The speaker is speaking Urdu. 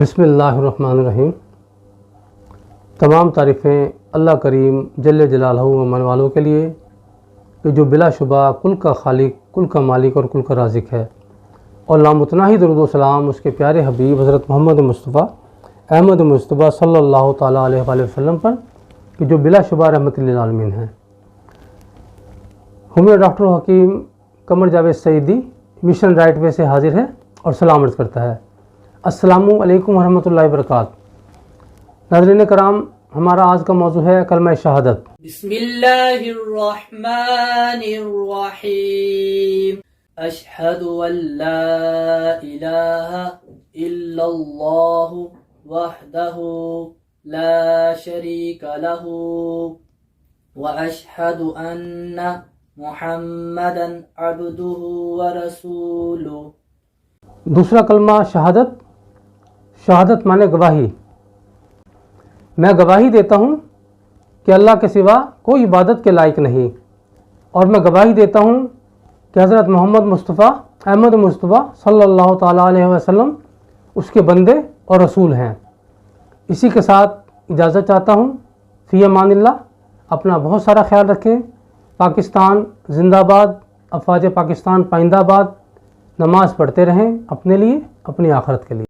بسم اللہ الرحمن الرحیم۔ تمام تعریفیں اللہ کریم جل جلالہ و من والوں کے لیے کہ جو بلا شبہ کل کا خالق، کل کا مالک اور کل کا رازق ہے، اور لامتناہی درود و سلام اس کے پیارے حبیب حضرت محمد مصطفیٰ احمد مصطفیٰ صلی اللہ تعالیٰ علیہ وآلہ وسلم پر کہ جو بلا شبہ رحمت للعالمین ہیں۔ ہمیں ڈاکٹر حکیم Qamar Javed Saeedi mission right way سے حاضر ہے اور سلام عرض کرتا ہے۔ السلام علیکم ورحمۃ اللہ وبرکاتہ۔ ناظرین کرام، ہمارا آج کا موضوع ہے کلمہ شہادت۔ بسم اللہ الرحمن الرحیم۔ اشہد ان لا الہ الا اللہ وحدہ لا شریک لہ واشہد ان محمدا عبدہ ورسولہ۔ دوسرا کلمہ شہادت۔ شہادت مانے گواہی۔ میں گواہی دیتا ہوں کہ اللہ کے سوا کوئی عبادت کے لائق نہیں، اور میں گواہی دیتا ہوں کہ حضرت محمد مصطفیٰ احمد مصطفیٰ صلی اللہ تعالیٰ علیہ وسلم اس کے بندے اور رسول ہیں۔ اسی کے ساتھ اجازت چاہتا ہوں۔ فی امان اللہ۔ اپنا بہت سارا خیال رکھیں۔ پاکستان زندہ باد، افواج پاکستان پائندہ باد۔ نماز پڑھتے رہیں اپنے لیے، اپنی آخرت کے لیے۔